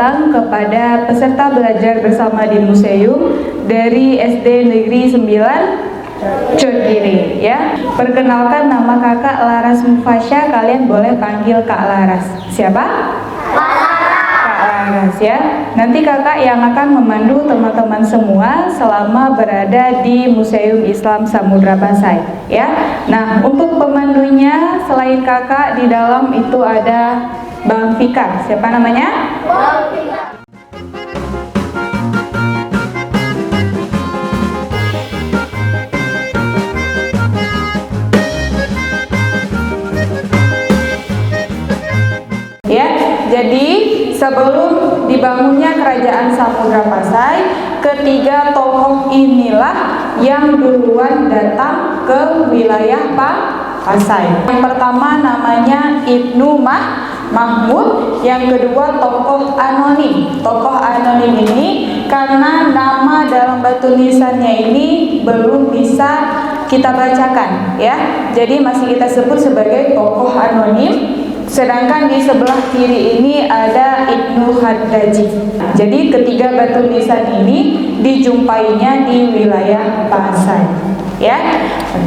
ulang kepada peserta belajar bersama di museum dari SD Negeri 9 Codgiri ya. Perkenalkan, nama kakak Laras Mufasya, kalian boleh panggil Kak Laras. Siapa? Kak Laras ya. Nanti kakak yang akan memandu teman-teman semua selama berada di Museum Islam Samudra Pasai ya. Nah, untuk pemandunya selain kakak di dalam itu ada Bang Fikar. Siapa namanya? Bang Fikar. Ya, jadi sebelum dibangunnya Kerajaan Samudra Pasai, ketiga tokoh inilah yang duluan datang ke wilayah Pasai. Yang pertama namanya Ibnu Mahmud, yang kedua tokoh anonim. Tokoh anonim ini karena nama dalam batu nisannya ini belum bisa kita bacakan ya. Jadi masih kita sebut sebagai tokoh anonim. Sedangkan di sebelah kiri ini ada Ibnu Haddaji. Jadi ketiga batu nisan ini dijumpainya di wilayah Pasai. Ya,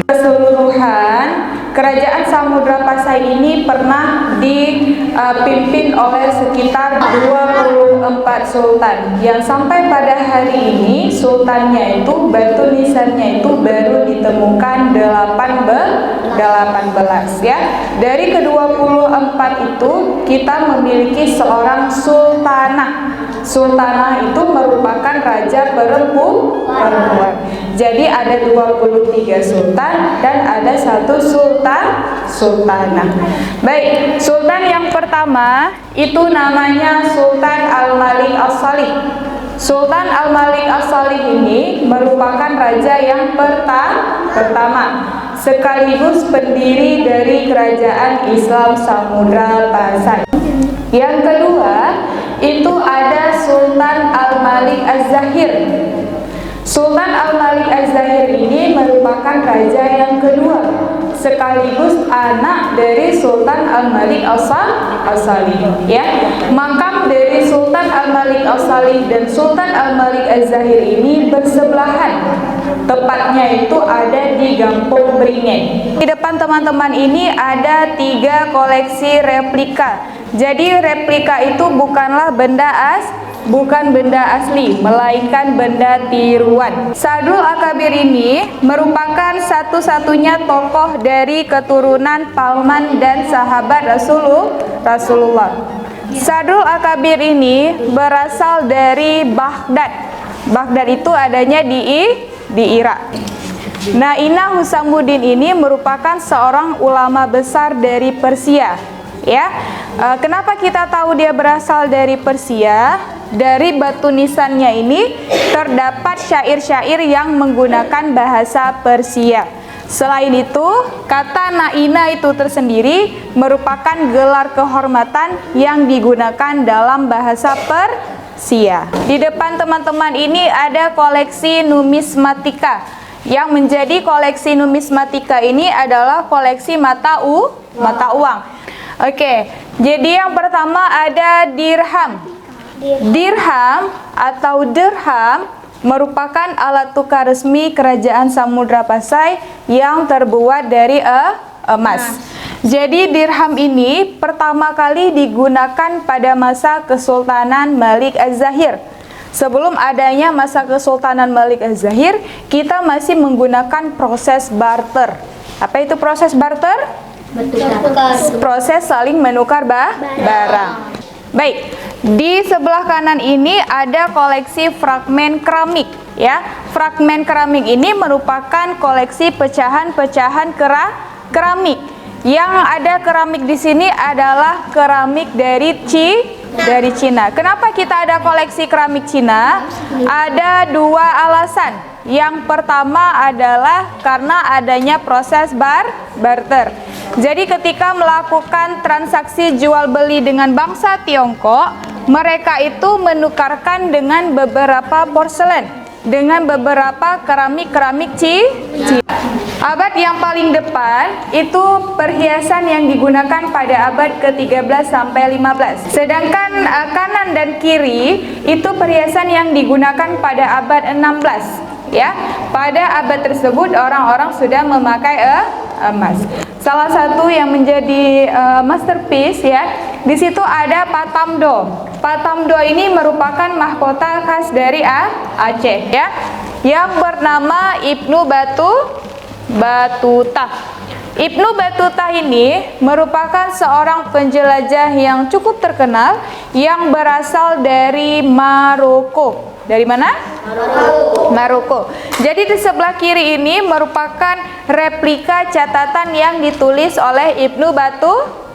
keseluruhan Kerajaan Samudra Pasai ini pernah dipimpin oleh sekitar 24 sultan, yang sampai pada hari ini sultannya itu, batu nisannya itu baru ditemukan 18 ya. Dari ke-24 itu kita memiliki seorang sultanah. Sultanah itu merupakan raja perempuan. Jadi ada 23 sultan dan ada satu sultanah. Baik, sultan yang pertama itu namanya Sultan Al-Malik As-Salih. Sultan Al-Malik As-Salih ini merupakan raja yang pertama sekaligus pendiri dari Kerajaan Islam Samudra Pasai. Yang kedua itu ada Sultan Al-Malik Az-Zahir. Sultan Al-Malik Az-Zahir ini merupakan raja yang kedua sekaligus anak dari Sultan Al-Malik As-Salih ya. Makam dari Sultan Al-Malik As-Salih dan Sultan Al-Malik Az-Zahir ini bersebelahan. Tepatnya itu ada di Gampong Beringen. Di depan teman-teman ini ada 3 koleksi replika. Jadi replika itu bukan benda asli, melainkan benda tiruan. Sadrul Akabir ini merupakan satu-satunya tokoh dari keturunan paman dan sahabat Rasulullah. Sadrul Akabir ini berasal dari Baghdad. Baghdad itu adanya di Irak. Naina Husamuddin ini merupakan seorang ulama besar dari Persia. Ya, kenapa kita tahu dia berasal dari Persia? Dari batu nisannya ini terdapat syair-syair yang menggunakan bahasa Persia. Selain itu, kata Naina itu tersendiri merupakan gelar kehormatan yang digunakan dalam bahasa Persia. Di depan teman-teman ini ada koleksi numismatika. Yang menjadi koleksi numismatika ini adalah koleksi mata uang. Oke, jadi yang pertama ada dirham. Dirham atau dirham merupakan alat tukar resmi Kerajaan Samudra Pasai yang terbuat dari emas. Jadi dirham ini pertama kali digunakan pada masa Kesultanan Malik Az-Zahir. Sebelum adanya masa Kesultanan Malik Az-Zahir, kita masih menggunakan proses barter. Apa itu proses barter? Proses saling menukar barang. Baik, di sebelah kanan ini ada koleksi fragmen keramik ya. Fragmen keramik ini merupakan koleksi pecahan-pecahan keramik. Yang ada keramik di sini adalah keramik dari Cina. Kenapa kita ada koleksi keramik Cina? Ada 2 alasan. Yang pertama adalah karena adanya proses barter. Jadi ketika melakukan transaksi jual beli dengan bangsa Tiongkok, mereka itu menukarkan dengan beberapa porselen. dengan beberapa keramik-keramik Cina. Abad yang paling depan itu perhiasan yang digunakan pada abad ke-13 sampai 15. Sedangkan kanan dan kiri itu perhiasan yang digunakan pada abad 16. Ya, pada abad tersebut orang-orang sudah memakai emas. Salah satu yang menjadi masterpiece ya, di situ ada Patamdo. Patamdo ini merupakan mahkota khas dari Aceh ya, yang bernama Ibnu Battuta. Ibnu Battuta ini merupakan seorang penjelajah yang cukup terkenal yang berasal dari Maroko. Dari mana? Maroko. Jadi di sebelah kiri ini merupakan replika catatan yang ditulis oleh Ibnu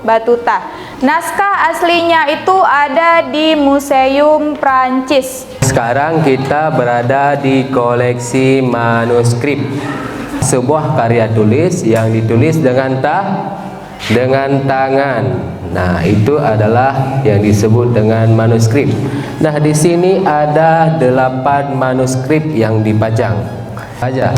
Battuta. Naskah aslinya itu ada di Museum Prancis. Sekarang kita berada di koleksi manuskrip, sebuah karya tulis yang ditulis dengan tangan. Nah, itu adalah yang disebut dengan manuskrip. Nah, di sini ada 8 manuskrip yang dipajang. Aja.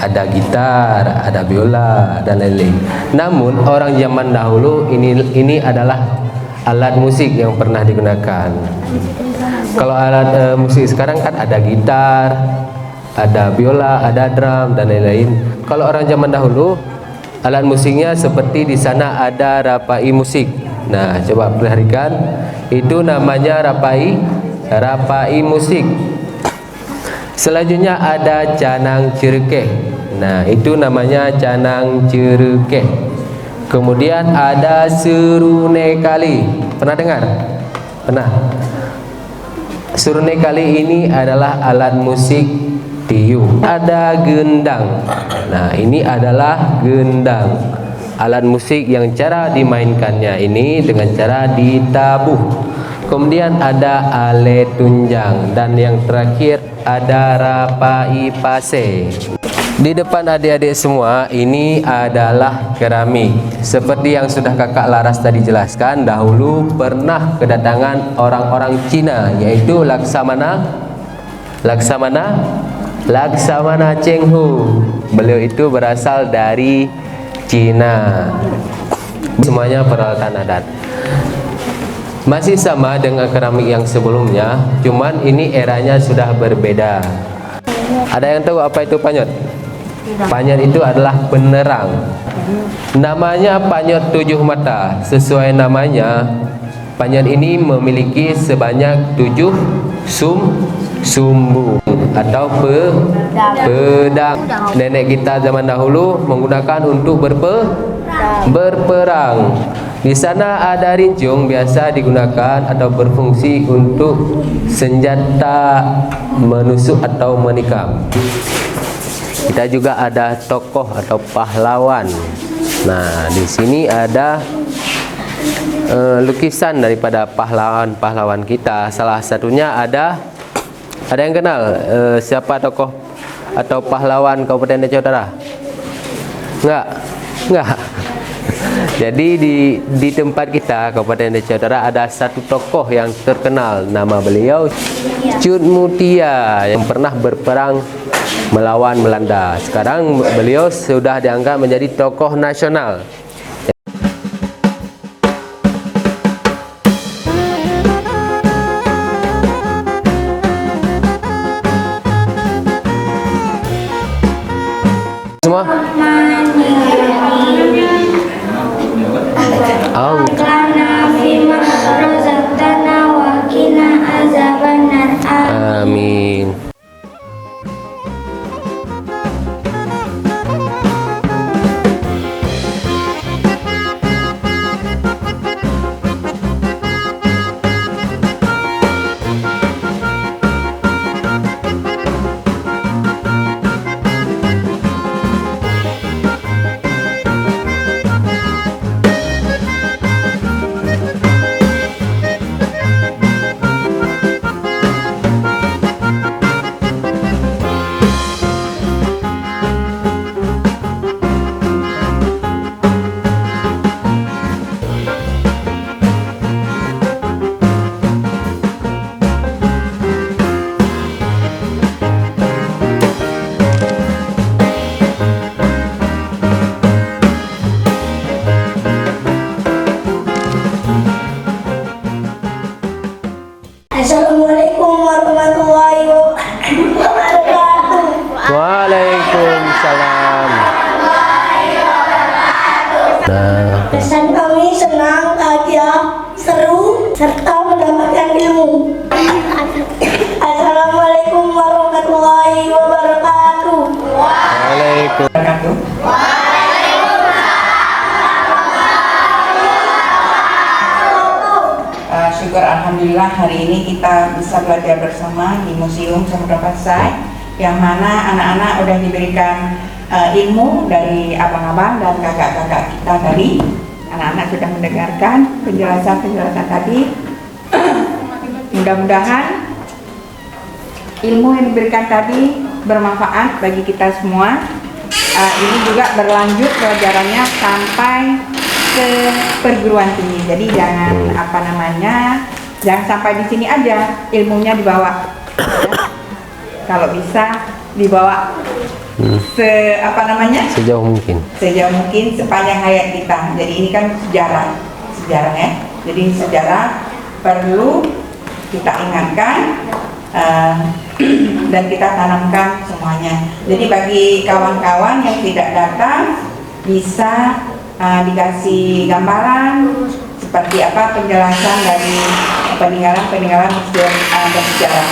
Ada gitar, ada biola dan lain-lain. Namun orang zaman dahulu ini adalah alat musik yang pernah digunakan. Kalau alat musik sekarang kan ada gitar, ada biola, ada drum dan lain-lain. Kalau orang zaman dahulu alat musiknya seperti di sana ada rapai musik. Nah, coba perhatikan, itu namanya rapai musik. Selanjutnya ada canang cerkeh. Nah, itu namanya canang cerkeh. Kemudian ada serune kali. Pernah dengar? Pernah. Serune kali ini adalah alat musik tiup. Ada gendang. Nah, ini adalah gendang. Alat musik yang cara dimainkannya ini dengan cara ditabuh. Kemudian ada alet tunjang, dan yang terakhir ada rapai pase. Di depan adik-adik semua ini adalah keramik. Seperti yang sudah kakak Laras tadi jelaskan, dahulu pernah kedatangan orang-orang Cina, yaitu Laksamana Cheng Ho. Beliau itu berasal dari Cina. Semuanya peralatan adat. Masih sama dengan keramik yang sebelumnya, cuman ini eranya sudah berbeda. Ada yang tahu apa itu panyot? Panyot itu adalah penerang. Namanya panyot 7 mata. Sesuai namanya, panyot ini memiliki sebanyak 7 sumbu atau pedang. Nenek kita zaman dahulu menggunakan untuk berperang. Di sana ada rincung, biasa digunakan atau berfungsi untuk senjata menusuk atau menikam. Kita juga ada tokoh atau pahlawan. Nah, di sini ada lukisan daripada pahlawan kita. Salah satunya ada yang kenal siapa tokoh atau pahlawan Kabupaten Desa Utara? Enggak. Jadi di tempat kita Kabupaten Desa Utara ada satu tokoh yang terkenal, nama beliau Cut Mutia, yang pernah berperang melawan Belanda. Sekarang beliau sudah dianggap menjadi tokoh nasional. Semua amin. Waalaikumsalam. Nah, Kesan kami senang, bahagia, seru, serta mendapatkan ilmu. Assalamualaikum warahmatullahi wabarakatuh. Waalaikumsalam. Syukur alhamdulillah hari ini kita bisa belajar bersama di Museum Samudra Pasai, yang mana anak-anak udah diberikan ilmu dari abang-abang dan kakak-kakak kita tadi. Anak-anak sudah mendengarkan penjelasan-penjelasan tadi. Mudah-mudahan ilmu yang diberikan tadi bermanfaat bagi kita semua. Ini juga berlanjut pelajarannya sampai ke perguruan tinggi. Jadi jangan jangan sampai di sini aja ilmunya dibawa. Ya. Kalau bisa dibawa sejauh mungkin. Sejauh mungkin sepanjang hayat kita. Jadi ini kan sejarah ya. Jadi sejarah perlu kita ingatkan dan kita tanamkan semuanya. Jadi bagi kawan-kawan yang tidak datang bisa dikasih gambaran seperti apa penjelasan dari peninggalan museum bersejarah.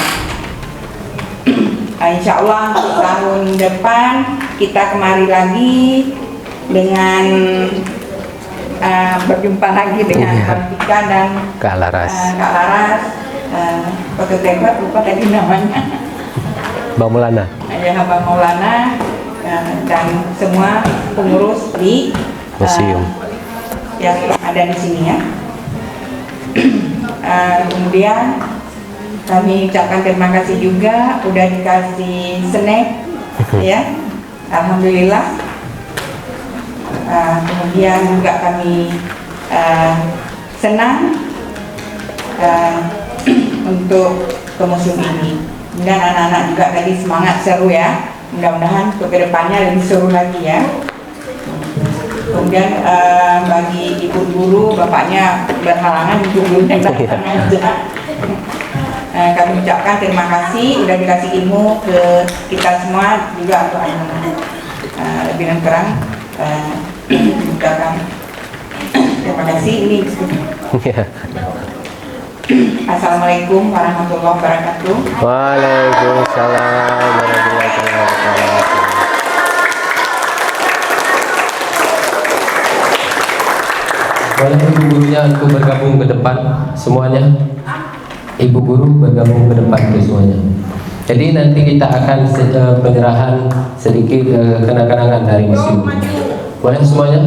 Insya Allah tahun depan kita kemari lagi dengan berjumpa lagi dengan Tika dan Kak Laras. Kak Laras, fotografer lupa tadi namanya. Bang Maulana. Ya, Bang Maulana dan semua pengurus di Museum yang ada di sini ya. Kemudian kami ucapkan terima kasih juga udah dikasih snack ya, alhamdulillah. Kemudian juga kami senang untuk ke museum ini. Dan anak-anak juga tadi semangat, seru ya. Mudah-mudahan untuk kedepannya lebih seru lagi ya. Kemudian bagi ibu guru, bapaknya berhalangan, ibu gurunya datang aja. Kami ucapkan terima kasih udah dikasih ilmu ke kita semua juga untuk lebih dan kurang ucapkan terima kasih ini. Assalamualaikum warahmatullahi wabarakatuh. Waalaikumsalam warahmatullahi wabarakatuh. Boleh ibu gurunya untuk bergabung ke depan semuanya. Ibu guru bergabung ke depan ke semuanya. Jadi nanti kita akan penyerahan sedikit kenang-kenangan dari museum. Boleh semuanya?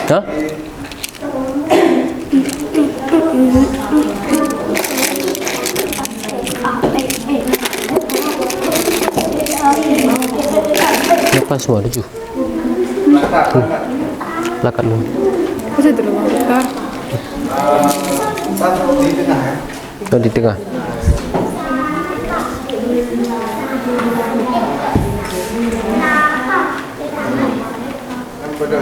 Hah? Lepas semua lucu. Lakat lu. Bisa dulu, Dokter. Oh, di tengah. Pada